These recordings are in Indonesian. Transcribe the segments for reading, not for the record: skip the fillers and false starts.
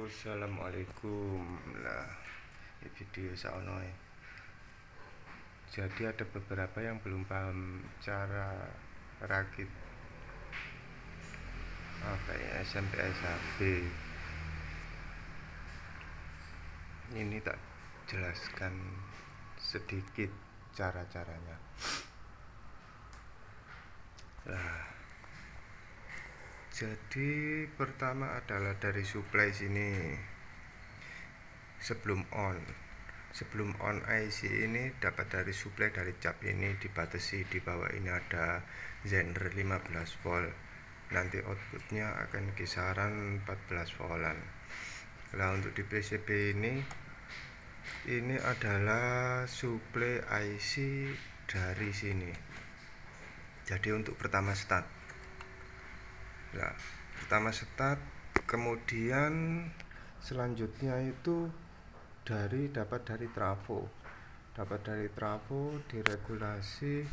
Assalamualaikum. Nah, ini video saono. Jadi ada beberapa yang belum paham cara rakit kayak SMP SHB. Ini tak jelaskan sedikit cara-caranya. Nah, jadi pertama adalah dari supply sini. Sebelum on IC ini dapat dari supply dari cap ini dibatasi, di bawah ini ada Zener 15 volt. Nanti outputnya akan kisaran 14 voltan. Nah, untuk di PCB ini adalah supply IC dari sini. Jadi untuk pertama start. Nah, pertama start, kemudian selanjutnya itu dapat dari trafo diregulasi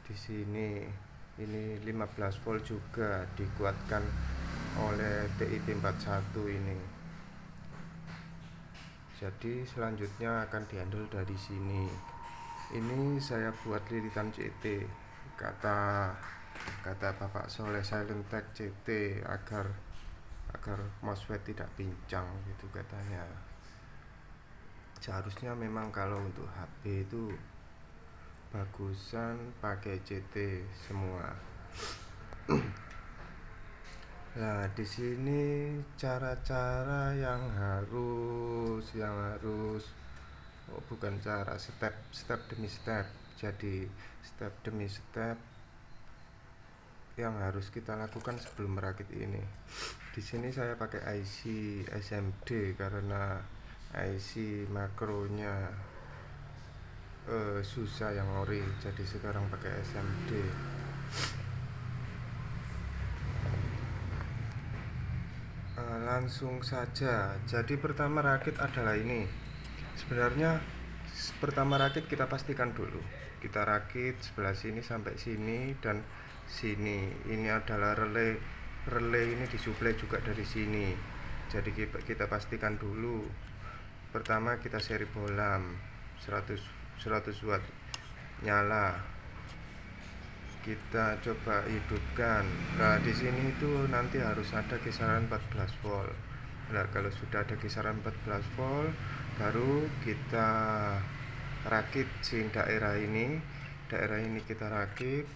di sini. Ini 15 volt juga dikuatkan oleh TIP41 ini. Jadi selanjutnya akan dihandle dari sini. Ini saya buat lilitan CT, kata Bapak Soleh Silent Tech CT, agar MOSFET tidak pincang gitu katanya. Seharusnya memang kalau untuk HP itu bagusan pakai CT semua. Nah, di sini cara-cara yang harus bukan cara, step demi step. Jadi step demi step yang harus kita lakukan sebelum merakit ini. Di sini saya pakai IC SMD karena IC makronya susah yang ori, jadi sekarang pakai SMD. Langsung saja. Jadi pertama rakit adalah ini. Sebenarnya pertama rakit kita pastikan dulu. Kita rakit sebelah sini sampai sini dan sini. Ini adalah relay ini disuplai juga dari sini. Jadi kita pastikan dulu. Pertama kita seri bolam 100 watt nyala. Kita coba hidupkan. Nah, di sini itu nanti harus ada kisaran 14 volt. Nah, kalau sudah ada kisaran 14 volt, baru kita rakit si daerah ini kita rakit,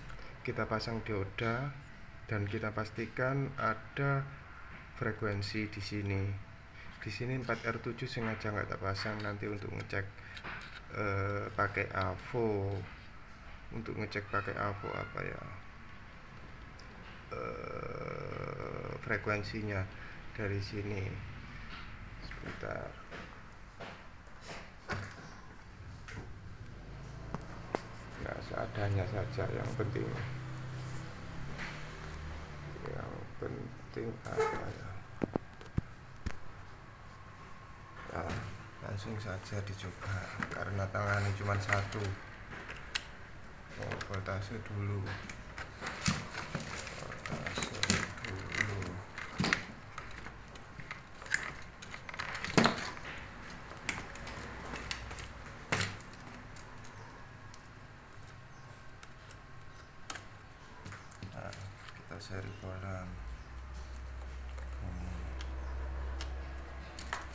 kita pasang dioda, dan kita pastikan ada frekuensi di sini. Di sini 4R7 sengaja nggak tak pasang, nanti untuk ngecek pakai AVO. Untuk ngecek pakai AVO apa ya, frekuensinya dari sini. Sebentar. Nah, seadanya saja, yang penting apa ya. Nah, langsung saja dicoba karena tangannya cuma satu. Voltase dulu. Nah, kita seri bolam.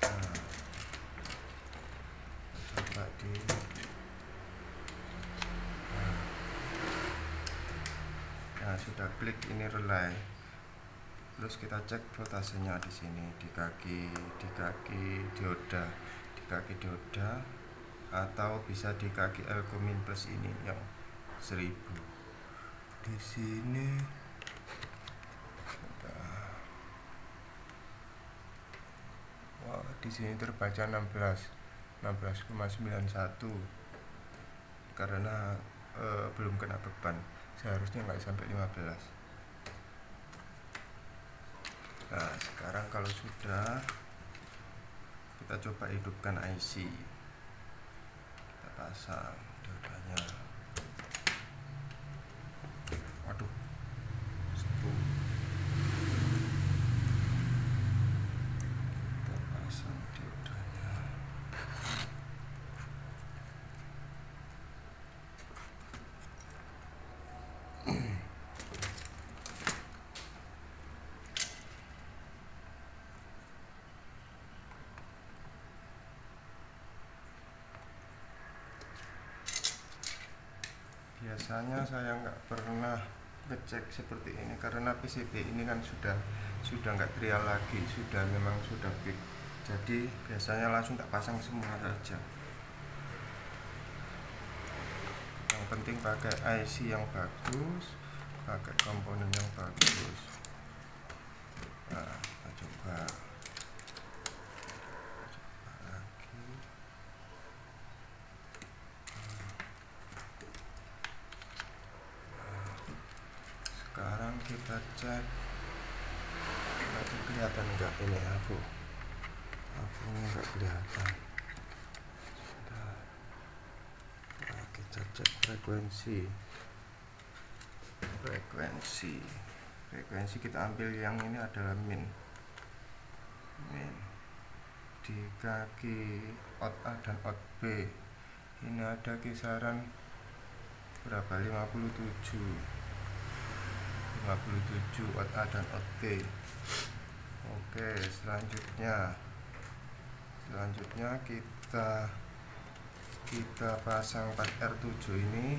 Nah, coba nah, sudah klik ini relay. Terus kita cek voltasenya di sini di kaki dioda, atau bisa di kaki Elcomin plus ini yang 1000. Di sini di sini terbaca 16,91 karena belum kena beban. Seharusnya nggak sampai 15. Nah, sekarang kalau sudah, kita coba hidupkan IC. Kita pasang diodanya. Waduh, kita pasang. biasanya saya nggak pernah ngecek seperti ini karena PCB ini kan sudah nggak trial lagi, memang sudah fix. Jadi biasanya langsung tak pasang semua saja. Yang penting pakai IC yang bagus, pakai komponen yang bagus. Nah, kita coba lagi. Sekarang kita cek nanti kelihatan enggak ini abunya enggak kelihatan. Nah, kita cek frekuensi kita ambil yang ini adalah min di kaki out A dan out B ini ada kisaran berapa, 57 out A dan out B. Oke, selanjutnya kita pasang 4R7 ini,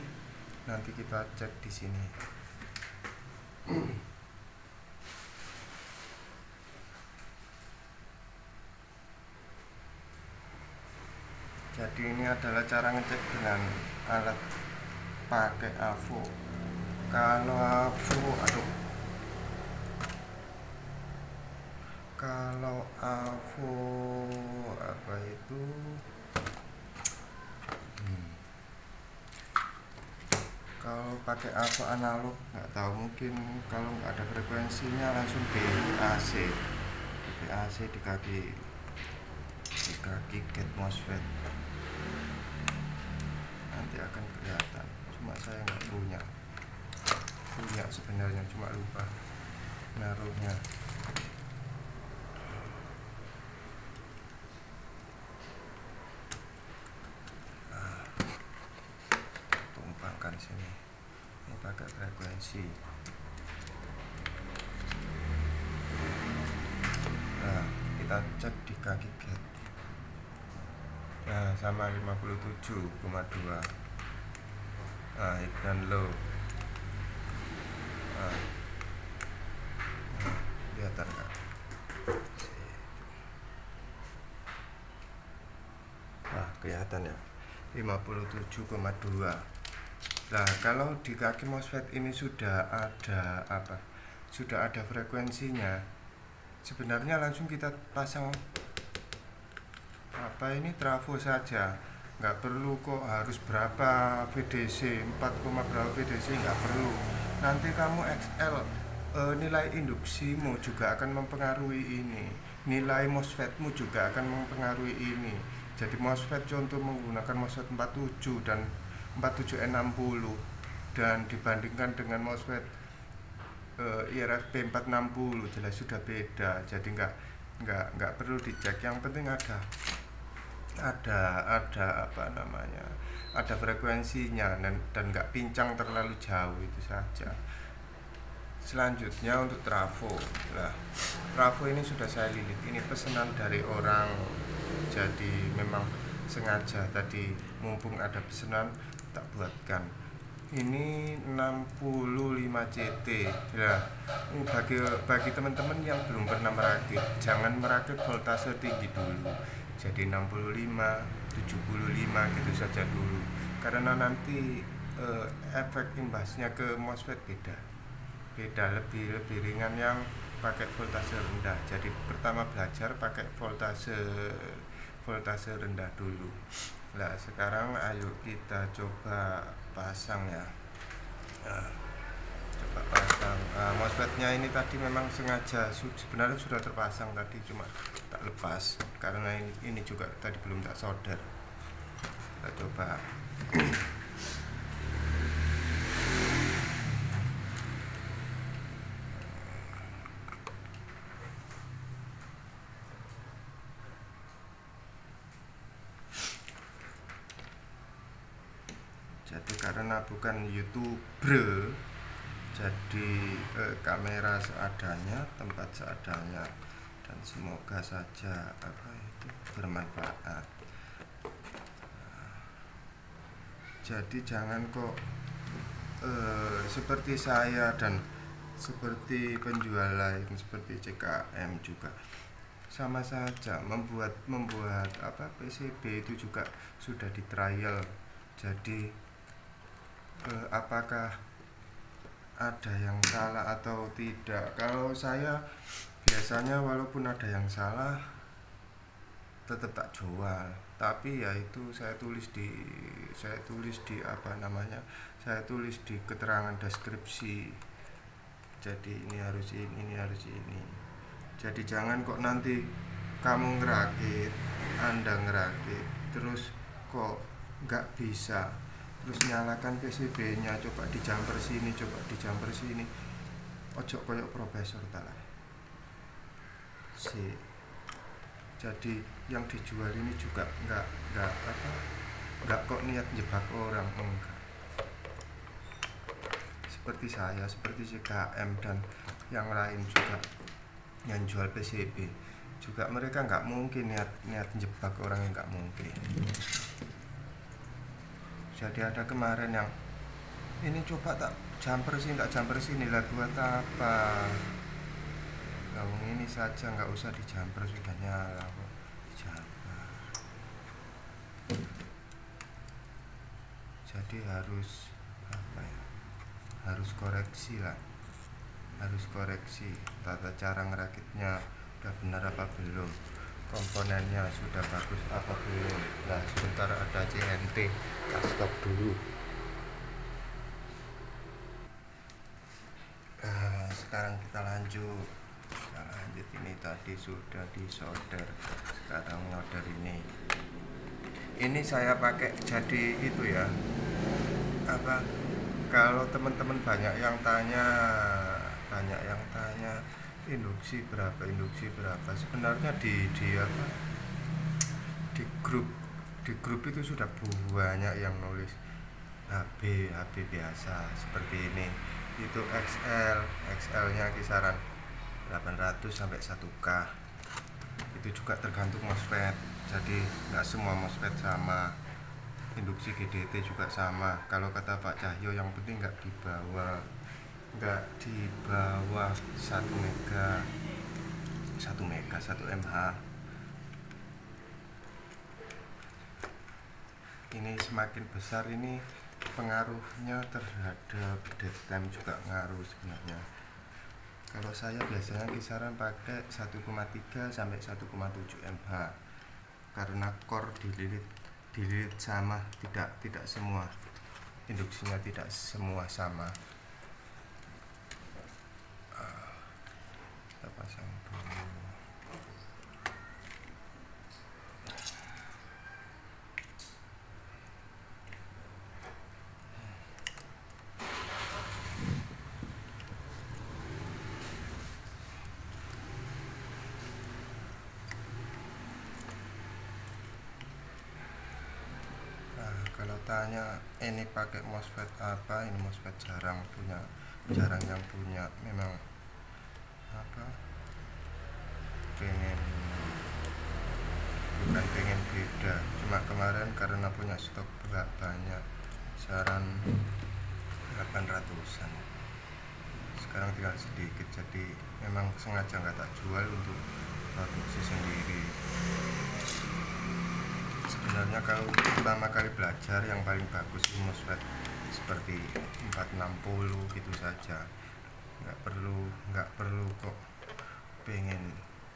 nanti kita cek di sini. Jadi ini adalah cara ngecek dengan alat pakai AVO. Kalau AVO apa itu? Kalau pakai AVO analog nggak tahu, mungkin kalau nggak ada frekuensinya langsung BAC di kaki gate MOSFET nanti akan kelihatan. Cuma saya nggak punya sebenarnya, cuma lupa naruhnya. Tumpangkan sini, ini pakai frekuensi. Nah, kita cek di kaki gate. Nah, sama 57,2. Nah, high dan low. Nah, kelihatan nggak? Nah, kelihatan ya, 57,2. Nah, kalau di kaki MOSFET ini sudah ada frekuensinya, sebenarnya langsung kita pasang trafo saja, nggak perlu kok harus berapa VDC, 4, berapa VDC, nggak perlu. Nanti kamu XL nilai induksimu juga akan mempengaruhi ini, nilai MOSFETmu juga akan mempengaruhi ini. Jadi MOSFET contoh menggunakan MOSFET 47 dan 47N60 dan dibandingkan dengan MOSFET IRFP 460 jelas sudah beda. Jadi nggak perlu dicek, yang penting ada frekuensinya dan nggak pincang terlalu jauh, itu saja. Selanjutnya untuk trafo. Nah, trafo ini sudah saya lilit, ini pesanan dari orang, jadi memang sengaja tadi mumpung ada pesanan tak buatkan. Ini 65 CT. Nah, bagi teman-teman yang belum pernah merakit, jangan merakit voltase tinggi dulu. Jadi 65, 75 gitu saja dulu. Karena nanti efek imbasnya ke MOSFET beda, lebih ringan yang pakai voltase rendah. Jadi pertama belajar pakai voltase rendah dulu. Nah, sekarang ayo kita coba pasang ya. Coba pasang. MOSFET-nya ini tadi memang sengaja sebenarnya sudah terpasang tadi, cuma tak lepas karena ini juga tadi belum tak solder. Kita coba. Jadi karena bukan YouTuber, jadi kamera seadanya, tempat seadanya, dan semoga saja bermanfaat. Jadi jangan kok seperti saya dan seperti penjual lain seperti CKM juga sama saja, membuat apa PCB itu juga sudah di trial. Jadi apakah ada yang salah atau tidak? Kalau saya biasanya walaupun ada yang salah tetap tak jual, tapi ya itu saya tulis di apa namanya, saya tulis di keterangan deskripsi. Jadi ini harus ini. Jadi jangan kok nanti kamu anda ngerakit terus kok nggak bisa, terus nyalakan PCB-nya, coba dijamper sini, ojo koyok profesor talah si. Jadi yang dijual ini juga nggak kok niat jebak orang, enggak. Seperti saya, seperti CKM dan yang lain juga yang jual PCB juga, mereka nggak mungkin niat jebak orang, yang nggak mungkin. Jadi ada kemarin yang ini coba tak jumper sini lah, buat apa? Ngomong ini saja nggak usah dijumper, sudah nyala kok dijumper. Jadi harus apa ya? Harus koreksi lah, harus koreksi tata cara ngerakitnya udah benar apa belum, komponennya sudah bagus apa belum. Nah sebentar ada CNT, tak stop dulu. Sekarang kita lanjut. Ini tadi sudah disolder, sekarang solder ini saya pakai. Jadi itu ya apa, kalau teman-teman banyak yang tanya induksi berapa, sebenarnya di apa, di grup itu sudah banyak yang nulis HB biasa seperti ini, itu XL nya kisaran 800 sampai 1K. Itu juga tergantung MOSFET, jadi nggak semua MOSFET sama. Induksi GDT juga sama. Kalau kata Pak Cahyo, yang penting nggak di bawah 1 mega 1 mH. Ini semakin besar ini pengaruhnya terhadap dead time juga ngaruh sebenarnya. Kalau saya biasanya kisaran pakai 1,3 sampai 1,7 mH, karena core dililit sama, tidak semua induksinya, tidak semua sama. Kita pasang dulu. Kalau tanya ini pakai MOSFET apa, ini MOSFET jarang yang punya. Memang apa, bukan pengen beda, cuma kemarin karena punya stok banyak, saran 800-an, sekarang tinggal sedikit, jadi memang sengaja nggak tak jual untuk produksi sendiri. Sebenarnya kalau pertama kali belajar yang paling bagus MOSFET seperti 460 gitu saja, nggak perlu kok pengen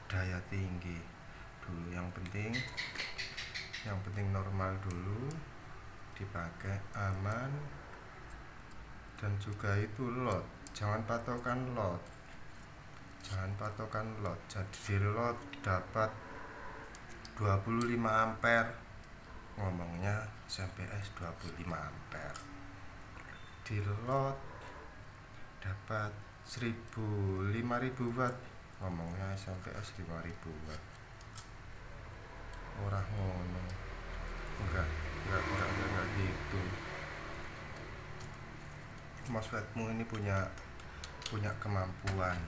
daya tinggi dulu. Yang penting normal dulu dipakai, aman. Dan juga itu lot, jangan patokan lot. Jadi di lot dapat 25 ampere, ngomongnya SMPS 25 ampere. Di lot dapat 5.000 watt, ngomongnya SMPS 5.000 watt. Orang ngono, enggak gitu. MOSFETmu ini punya kemampuan,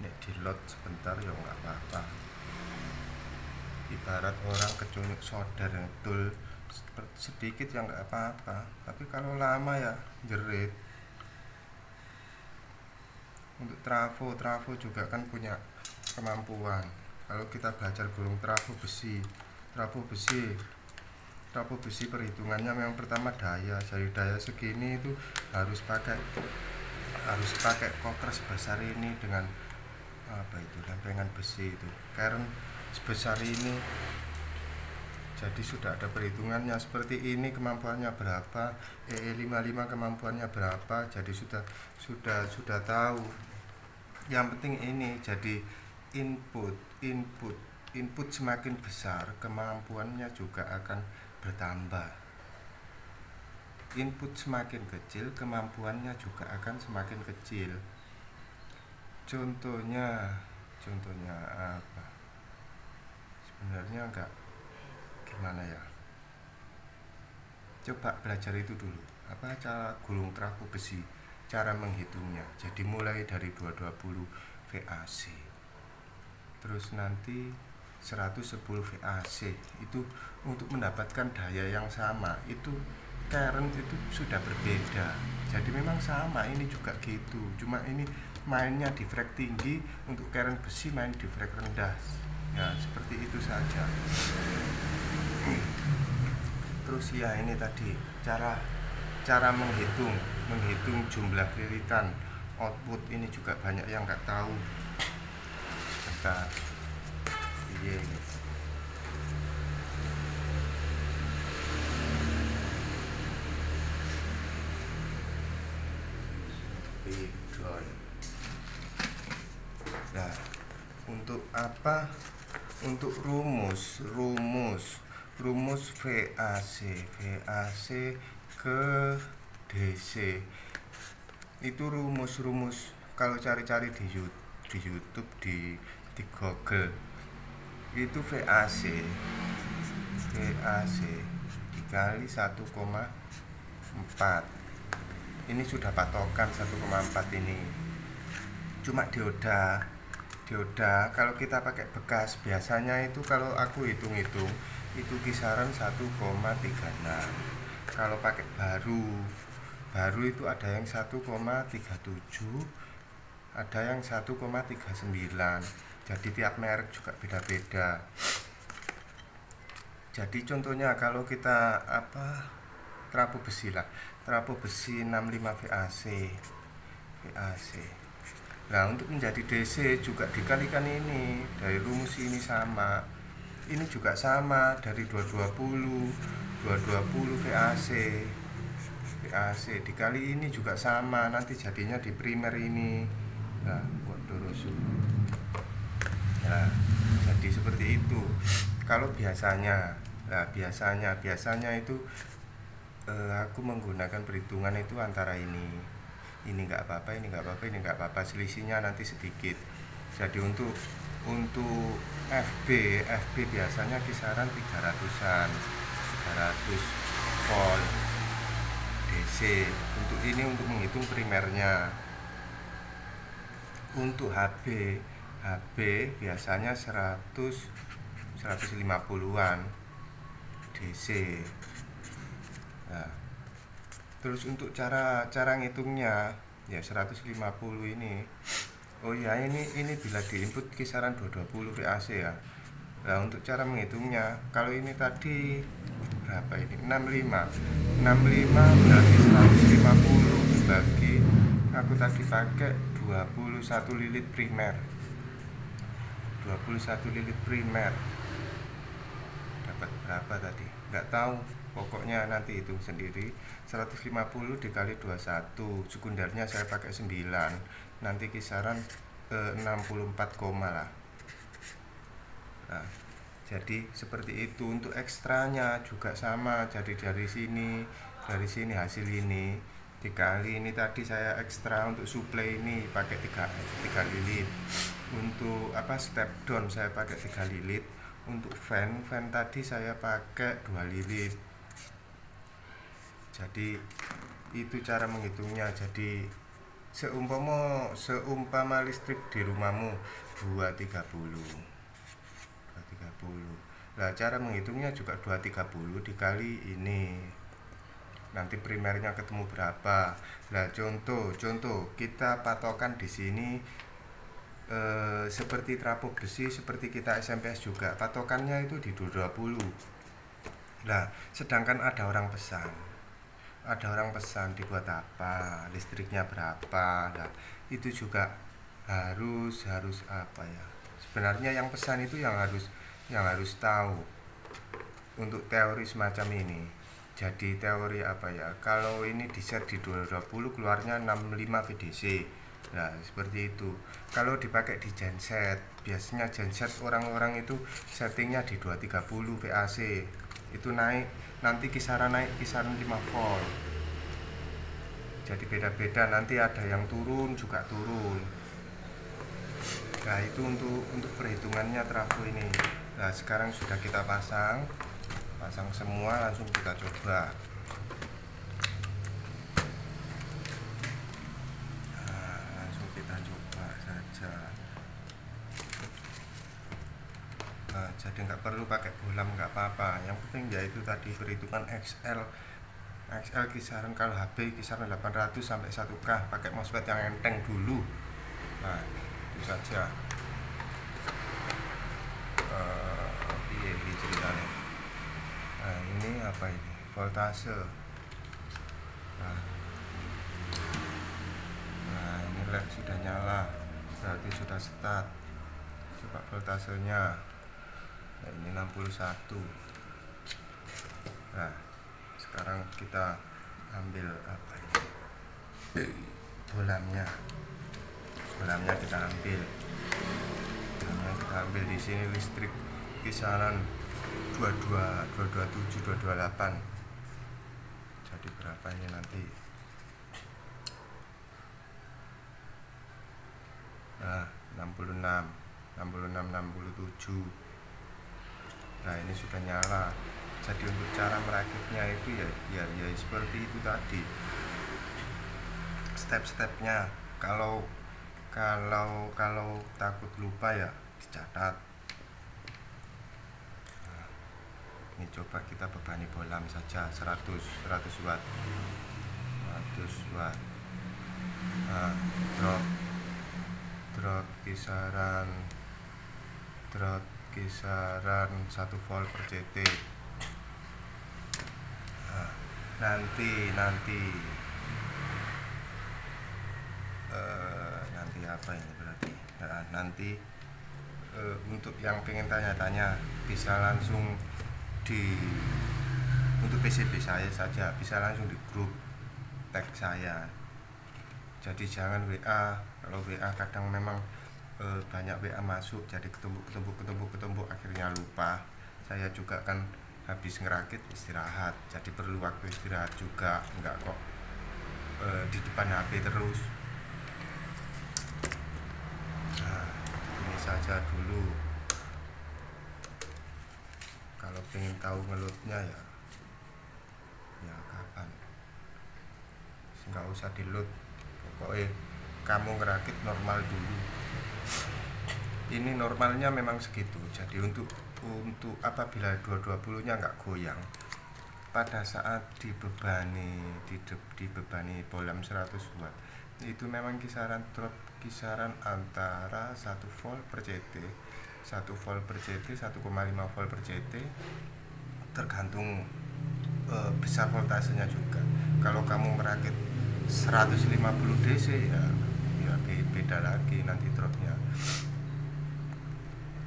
nek di lot sebentar ya nggak apa-apa. Ibarat orang kecunyuk solder betul sedikit ya nggak apa-apa, tapi kalau lama ya jerit. Untuk trafo juga kan punya kemampuan. Kalau kita belajar gulung trafo besi perhitungannya memang pertama daya. Jadi daya segini itu harus pakai koker sebesar ini dengan lempengan besi itu, kern sebesar ini. Jadi sudah ada perhitungannya seperti ini, kemampuannya berapa, EE55 kemampuannya berapa. Jadi sudah tahu. Yang penting ini jadi input semakin besar, kemampuannya juga akan bertambah. Input semakin kecil, kemampuannya juga akan semakin kecil. Contohnya apa? Sebenarnya enggak gimana ya? Coba belajar itu dulu. Apa cara gulung trafo besi? Cara menghitungnya. Jadi mulai dari 220 VAC. Terus nanti 110 VAC. Itu untuk mendapatkan daya yang sama. Itu current itu sudah berbeda. Jadi memang sama, ini juga gitu. Cuma ini mainnya di frek tinggi, untuk current besi main di frek rendah. Ya, seperti itu saja. Terus ya ini tadi cara menghitung jumlah lilitan output, ini juga banyak yang nggak tahu. Bentar. Iya ini. Nah, untuk apa? Untuk rumus VAC ke DC. Itu rumus kalau cari-cari di YouTube, di Google. Itu VAC dikali 1,4. Ini sudah patokan 1,4 ini. Cuma dioda kalau kita pakai bekas biasanya itu, kalau aku hitung-hitung itu kisaran 1,36. Kalau pakai baru itu ada yang 1,37, ada yang 1,39. Jadi tiap merek juga beda-beda. Jadi contohnya kalau kita trafo besi 65 VAC. Nah, untuk menjadi DC juga dikalikan ini, dari rumus ini sama. Ini juga sama, dari 220 VAC dikali ini juga sama, nanti jadinya di primer ini. Nah, jadi seperti itu. Kalau biasanya itu aku menggunakan perhitungan itu antara ini nggak apa-apa, selisihnya nanti sedikit. Jadi untuk FB biasanya kisaran 300 volt DC. Untuk ini untuk menghitung primernya. Untuk HB biasanya 150-an DC. Nah, terus untuk cara ngitungnya ya 150 ini. Oh ya, ini bila diinput kisaran 220 VAC ya. Nah, untuk cara menghitungnya, kalau ini tadi berapa ini? 65 berarti 150 dibagi, aku tadi pakai 21 lilit primer. 21 lilit primer dapat berapa tadi? Nggak tahu. Pokoknya nanti hitung sendiri. 150 dikali 21, sekundernya saya pakai 9, nanti kisaran 64, lah. Nah, jadi seperti itu. Untuk ekstranya juga sama. Jadi dari sini hasil ini dikali ini tadi saya ekstra untuk suplai ini pakai 3 lilit. Untuk step down saya pakai 3 lilit. Untuk fan tadi saya pakai 2 lilit. Jadi itu cara menghitungnya. Jadi seumpama listrik di rumahmu 230. Nah, cara menghitungnya juga 230 dikali ini nanti primernya ketemu berapa. Nah, contoh kita patokan di sini seperti trafo besi, seperti kita SMPS juga patokannya itu di 220. Nah, sedangkan ada orang pesan dibuat apa, listriknya berapa. Nah, itu juga harus apa ya, sebenarnya yang pesan itu yang harus tahu untuk teori semacam ini. Jadi teori apa ya, kalau ini di set di 220 keluarnya 65 VDC. Nah, seperti itu. Kalau dipakai di genset, biasanya genset orang-orang itu settingnya di 230 VAC. Itu nanti kisaran 5 volt. Jadi beda-beda, nanti ada yang turun juga turun. Nah, itu untuk perhitungannya trafo ini. Nah, sekarang sudah kita pasang semua, langsung kita coba. Langsung kita coba saja. Nah, jadi nggak perlu pakai bolam, nggak apa-apa. Yang penting yaitu tadi perhitungan XL kisaran, kalau HB kisaran 800 sampai 1K, pakai MOSFET yang enteng dulu. Nah, itu saja. Ini ceritanya. Nah, ini apa ini? Voltase. Nah, ini LED sudah nyala, berarti sudah start. Coba voltasenya. Nah, ini 61. Nah, sekarang kita ambil apa ini? Bolamnya kita ambil. Di sini listrik kisaran 227 228. Jadi berapa ini nanti? Nah, 66 67. Nah, ini sudah nyala. Jadi untuk cara merakitnya itu ya seperti itu tadi. Step-stepnya. Kalau takut lupa ya dicatat. Nah, ini coba kita bebani bolam saja 100 watt. 100 watt. Nah, drop kisaran 1 volt per CT. Nah, nanti apa ini berarti? Nah, nanti untuk yang pengen tanya-tanya bisa langsung untuk PCB saya saja, bisa langsung di grup tag saya. Jadi jangan WA. Kalau WA kadang memang banyak WA masuk, jadi ketumbuk akhirnya lupa. Saya juga kan habis ngerakit istirahat, jadi perlu waktu istirahat juga, enggak kok di depan HP terus. Nah, ini saja dulu. Kalau pengen tahu ngelutnya ya kapan, nggak usah dilut, pokoknya kamu ngerakit normal dulu. Ini normalnya memang segitu. Jadi untuk apabila 220 nya nggak goyang pada saat dibebani bolam 100 watt, itu memang kisaran drop antara 1 volt per CT 1,5 volt per CT, tergantung besar voltasenya juga. Kalau kamu merakit 150 DC ya beda lagi nanti dropnya.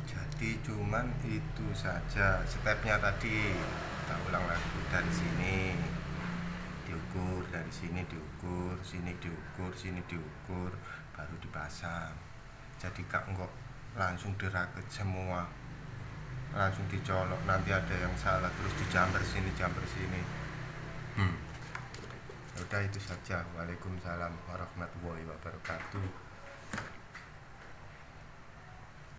Jadi cuman itu saja stepnya tadi. Kita ulang lagi, dari sini diukur, dari sini diukur, sini diukur, baru dipasang. Jadi enggak langsung dirakit semua, langsung dicolok, nanti ada yang salah terus dijamper sini. Udah itu saja. Waalaikumsalam warahmatullahi wabarakatuh.